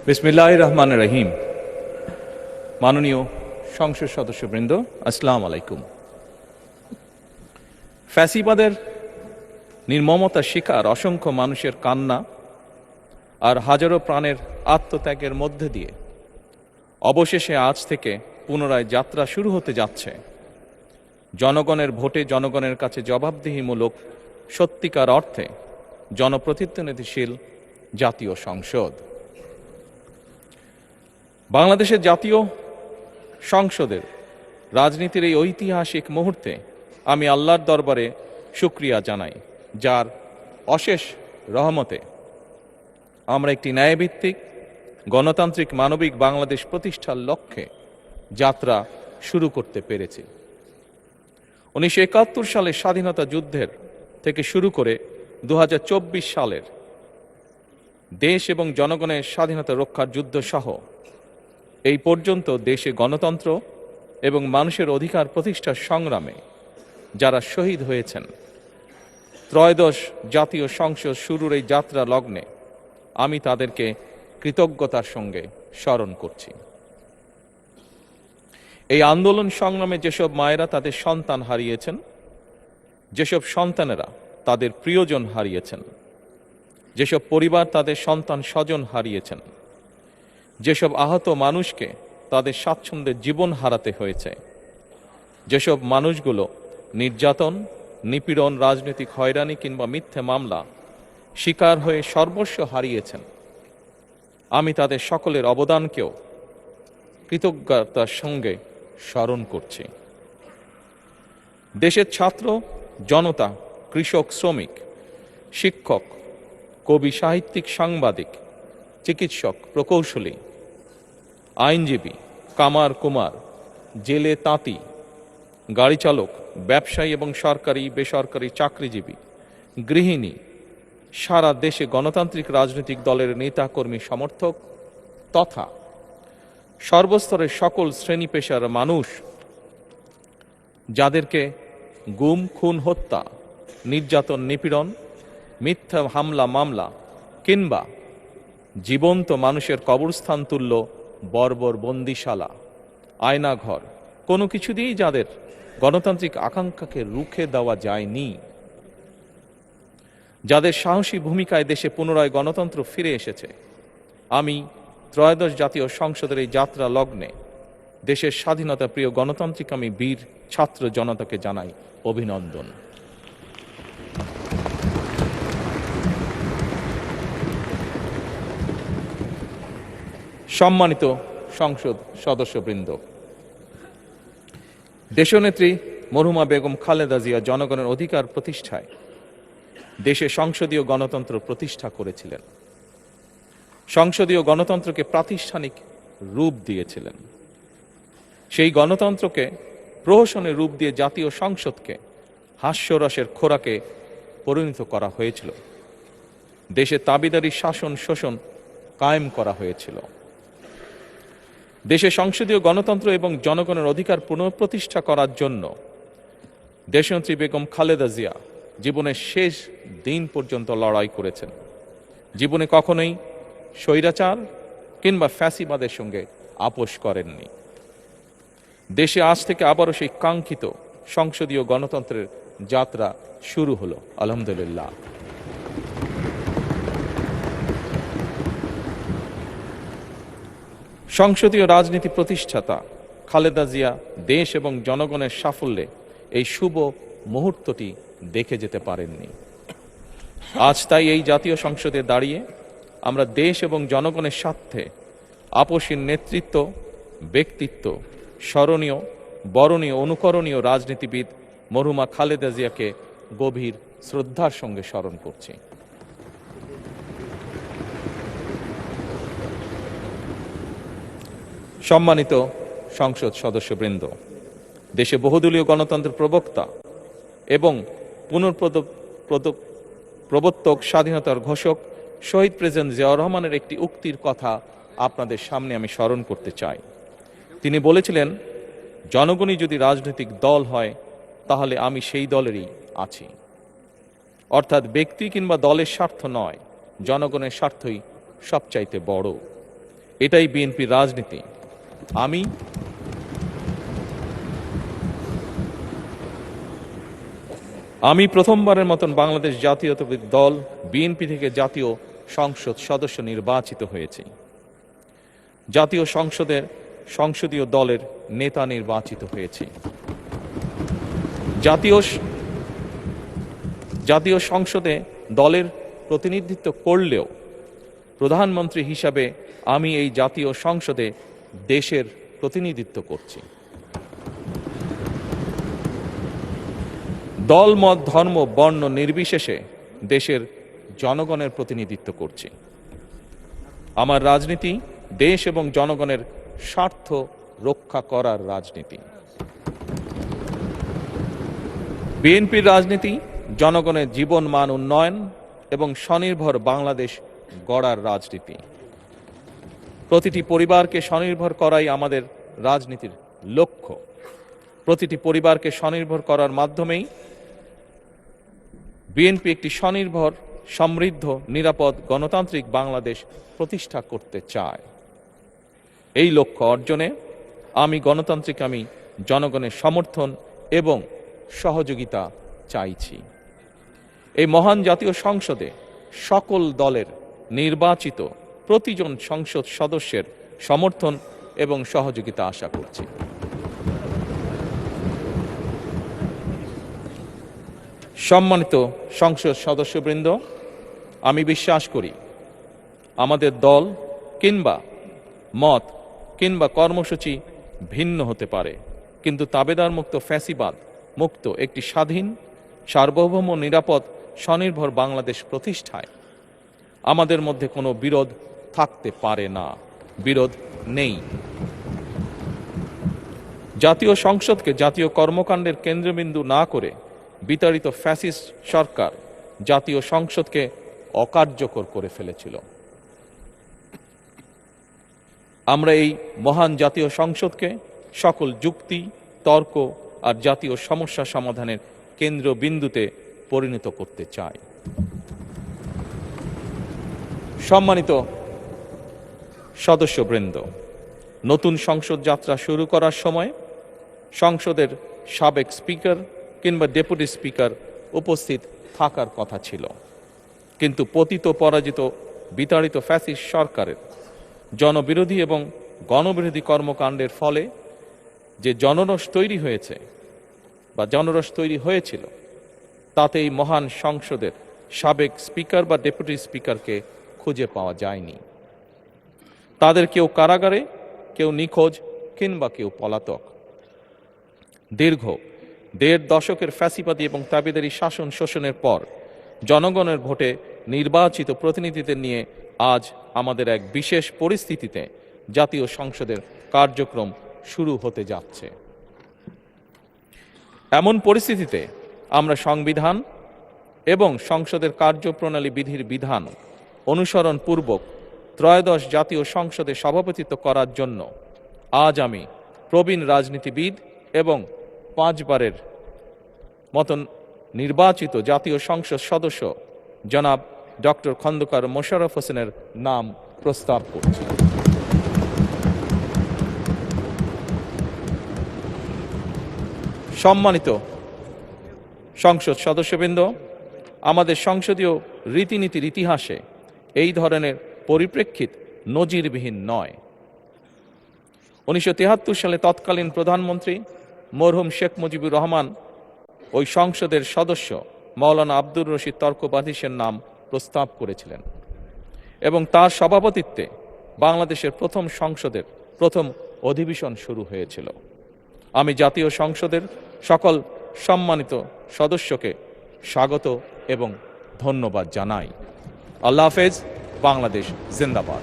বিসমিল্লাহির রহমানির রহিম। মাননীয় সংসদ সদস্যবৃন্দ, আসসালামু আলাইকুম। ফ্যাসিবাদের নির্মমতার শিকার অসংখ্য মানুষের কান্না আর হাজারো প্রাণের আত্মত্যাগের মধ্যে দিয়ে অবশেষে আজ থেকে পুনরায় যাত্রা শুরু হতে যাচ্ছে জনগণের ভোটে জনগণের কাছে জবাবদিহিমূলক সত্যিকার অর্থে জনপ্রতিনিধিশীল জাতীয় সংসদ। বাংলাদেশের জাতীয় সংসদের রাজনীতির এই ঐতিহাসিক মুহূর্তে আমি আল্লাহর দরবারে শুকরিয়া জানাই, যার অশেষ রহমতে আমরা একটি ন্যায়ভিত্তিক গণতান্ত্রিক মানবিক বাংলাদেশ প্রতিষ্ঠার লক্ষ্যে যাত্রা শুরু করতে পেরেছি। 1971 সালের স্বাধীনতা যুদ্ধের থেকে শুরু করে 2024 সালের দেশ এবং জনগণের স্বাধীনতা রক্ষার যুদ্ধ সহ এই পর্যন্ত দেশে গণতন্ত্র এবং মানুষের অধিকার প্রতিষ্ঠার সংগ্রামে যারা শহীদ হয়েছেন, ত্রয়োদশ জাতীয় সংসদ শুরুর এই যাত্রা লগ্নে আমি তাদেরকে কৃতজ্ঞতার সঙ্গে স্মরণ করছি। এই আন্দোলন সংগ্রামে যেসব মায়েরা তাদের সন্তান হারিয়েছেন, যেসব সন্তানেরা তাদের প্রিয়জন হারিয়েছেন, যেসব পরিবার তাদের সন্তান স্বজন হারিয়েছেন, যেসব আহত মানুষকে তাদের স্বাচ্ছন্দ্যের জীবন হারাতে হয়েছে, যেসব মানুষগুলো নির্যাতন, নিপীড়ন, রাজনৈতিক হয়রানি কিংবা মিথ্যে মামলা শিকার হয়ে সর্বস্ব হারিয়েছেন, আমি তাদের সকলের অবদানকেও কৃতজ্ঞতার সঙ্গে স্মরণ করছি। দেশের ছাত্র জনতা, কৃষক, শ্রমিক, শিক্ষক, কবি, সাহিত্যিক, সাংবাদিক, চিকিৎসক, প্রকৌশলী, আইনজীবী, কামার কুমার, জেলে তাঁতি, গাড়ি চালক, ব্যবসায়ী এবং সরকারি বেসরকারি চাকরিজীবী, গৃহিণী, সারা দেশে গণতান্ত্রিক রাজনৈতিক দলের নেতা কর্মী সমর্থক তথা সর্বস্তরের সকল শ্রেণী পেশার মানুষ যাদেরকে গুম, খুন, হত্যা, নির্যাতন, নিপীড়ন, মিথ্যা হামলা মামলা কিংবা জীবন্ত মানুষের কবরস্থান তুল্য বর্বর বন্দিশালা, আয়নাঘর, কোনো কিছু দিয়েই যাদের গণতান্ত্রিক আকাঙ্ক্ষাকে রুখে দেওয়া যায়নি, যাদের সাহসী ভূমিকায় দেশে পুনরায় গণতন্ত্র ফিরে এসেছে, আমি ত্রয়োদশ জাতীয় সংসদের এই যাত্রা লগ্নে দেশের স্বাধীনতা প্রিয় গণতান্ত্রিক আমি বীর ছাত্র জনতাকে জানাই অভিনন্দন। সম্মানিত সংসদ সদস্যবৃন্দ, দেশনেত্রী মরহুমা বেগম খালেদা জিয়া জনগণের অধিকার প্রতিষ্ঠায় দেশে সংসদীয় গণতন্ত্র প্রতিষ্ঠা করেছিলেন, সংসদীয় গণতন্ত্রকে প্রাতিষ্ঠানিক রূপ দিয়েছিলেন। সেই গণতন্ত্রকে প্রহসনের রূপ দিয়ে জাতীয় সংসদকে হাস্যরসের খোরাকে পরিণত করা হয়েছিল। দেশে তাবিদারি শাসন শোষণ কায়েম করা হয়েছিল। দেশে সংসদীয় গণতন্ত্র এবং জনগণের অধিকার পুনঃপ্রতিষ্ঠা করার জন্য দেশনেত্রী বেগম খালেদা জিয়া জীবনের শেষ দিন পর্যন্ত লড়াই করেছেন। জীবনে কখনোই স্বৈরাচার কিংবা ফ্যাসিবাদের সঙ্গে আপোষ করেননি। দেশে আজ থেকে আবারও সেই কাঙ্ক্ষিত সংসদীয় গণতন্ত্রের যাত্রা শুরু হলো, আলহামদুলিল্লাহ। সংসদীয় রাজনীতি প্রতিষ্ঠাতা খালেদা জিয়া দেশ এবং জনগণের সাফল্যে এই শুভ মুহূর্তটি দেখে যেতে পারেননি। আজ তাই এই জাতীয় সংসদে দাঁড়িয়ে আমরা দেশ এবং জনগণের স্বার্থে আপসীর নেতৃত্ব, ব্যক্তিত্ব, স্মরণীয়, বরণীয়, অনুকরণীয় রাজনীতিবিদ মরহুমা খালেদা জিয়াকে গভীর শ্রদ্ধার সঙ্গে স্মরণ করছি। সম্মানিত সংসদ সদস্যবৃন্দ, দেশে বহুদলীয় গণতন্ত্রের প্রবক্তা এবং প্রবর্তক, স্বাধীনতার ঘোষক শহীদ প্রেসিডেন্ট জিয়াউর রহমানের একটি উক্তির কথা আপনাদের সামনে আমি স্মরণ করতে চাই। তিনি বলেছিলেন, জনগণই যদি রাজনৈতিক দল হয় তাহলে আমি সেই দলেরই আছি। অর্থাৎ ব্যক্তি কিংবা দলের স্বার্থ নয়, জনগণের স্বার্থই সবচাইতে বড়। এটাই বিএনপির রাজনীতি। আমি প্রথমবারের মতন বাংলাদেশ জাতীয়তাবাদী দল বিএনপি থেকে জাতীয় সংসদ সদস্য নির্বাচিত হয়েছি। জাতীয় সংসদের সংসদীয় দলের নেতা নির্বাচিত হয়েছি। জাতীয় সংসদে দলের প্রতিনিধিত্ব করলেও প্রধানমন্ত্রী হিসাবে আমি এই জাতীয় সংসদে দেশের প্রতিনিধিত্ব করছি। দল, মত, ধর্ম, বর্ণ নির্বিশেষে দেশের জনগণের প্রতিনিধিত্ব করছি। আমার রাজনীতি দেশ এবং জনগণের স্বার্থ রক্ষা করার রাজনীতি। বিএনপির রাজনীতি জনগণের জীবন মান উন্নয়ন এবং স্বনির্ভর বাংলাদেশ গড়ার রাজনীতি। প্রতিটি পরিবারকে স্বনির্ভর করাই আমাদের রাজনীতির লক্ষ্য। প্রতিটি পরিবারকে স্বনির্ভর করার মাধ্যমেই বিএনপি একটি স্বনির্ভর, সমৃদ্ধ, নিরাপদ, গণতান্ত্রিক বাংলাদেশ প্রতিষ্ঠা করতে চায়। এই লক্ষ্য অর্জনে আমি জনগণের সমর্থন এবং সহযোগিতা চাইছি। এই মহান জাতীয় সংসদে সকল দলের নির্বাচিত প্রতিজন সংসদ সদস্যের সমর্থন এবং সহযোগিতা আশা করছি। সম্মানিত সংসদ সদস্যবৃন্দ, আমি বিশ্বাস করি আমাদের দল কিংবা মত কিংবা কর্মসূচি ভিন্ন হতে পারে, কিন্তু তাবেদার মুক্ত, ফ্যাসিবাদ মুক্ত একটি স্বাধীন, সার্বভৌম, নিরাপদ, স্বনির্ভর বাংলাদেশ প্রতিষ্ঠায় আমাদের মধ্যে কোনো বিরোধ থাকতে পারে না, বিরোধ নেই। জাতীয় সংসদকে জাতীয় কর্মকাণ্ডের কেন্দ্রবিন্দু না করে বিতাড়িত ফ্যাসিস্ট সরকার জাতীয় সংসদকে অকার্যকর করে ফেলেছিল। আমরা এই মহান জাতীয় সংসদকে সকল যুক্তি, তর্ক আর জাতীয় সমস্যা সমাধানের কেন্দ্রবিন্দুতে পরিণত করতে চাই। সম্মানিত সদস্যবৃন্দ, নতুন সংসদ যাত্রা শুরু করার সময় সংসদের সাবেক স্পিকার কিংবা ডেপুটি স্পিকার উপস্থিত থাকার কথা ছিল, কিন্তু পতিত, পরাজিত, বিতাড়িত ফ্যাসিস্ট সরকারের জনবিরোধী এবং গণবিরোধী কর্মকাণ্ডের ফলে যে জনরোষ তৈরি হয়েছে বা জনরোষ তৈরি হয়েছিল, তাতে এই মহান সংসদের সাবেক স্পিকার বা ডেপুটি স্পিকারকে খুঁজে পাওয়া যায়নি। তাদের কেউ কারাগারে, কেউ নিখোঁজ কিংবা কেউ পলাতক। দীর্ঘ ১.৫ দশকের ফ্যাসিবাদী এবং তাবেদারি শাসন শোষণের পর জনগণের ভোটে নির্বাচিত প্রতিনিধিদের নিয়ে আজ আমাদের এক বিশেষ পরিস্থিতিতে জাতীয় সংসদের কার্যক্রম শুরু হতে যাচ্ছে। এমন পরিস্থিতিতে আমরা সংবিধান এবং সংসদের কার্যপ্রণালী বিধির বিধান অনুসরণ পূর্বক ত্রয়োদশ জাতীয় সংসদে সভাপতিত্ব করার জন্য আজ আমি প্রবীণ রাজনীতিবিদ এবং 5 বারের মতন নির্বাচিত জাতীয় সংসদ সদস্য জনাব ডক্টর খন্দকার মোশাররফ হোসেনের নাম প্রস্তাব করছি। সম্মানিত সংসদ সদস্যবৃন্দ, আমাদের সংসদীয় রীতিনীতির ইতিহাসে এই ধরনের পরিপ্রেক্ষিত নজিরবিহীন নয়। 1973 সালে তৎকালীন প্রধানমন্ত্রী মরহুম শেখ মুজিবুর রহমান ওই সংসদের সদস্য মাওলানা আব্দুর রশিদ তর্কবাদীশের নাম প্রস্তাব করেছিলেন এবং তার সভাপতিত্বে বাংলাদেশের প্রথম সংসদের প্রথম অধিবেশন শুরু হয়েছিল। আমি জাতীয় সংসদের সকল সম্মানিত সদস্যকে স্বাগত এবং ধন্যবাদ জানাই। আল্লাহ হাফেজ। বাংলাদেশ জিন্দাবাদ।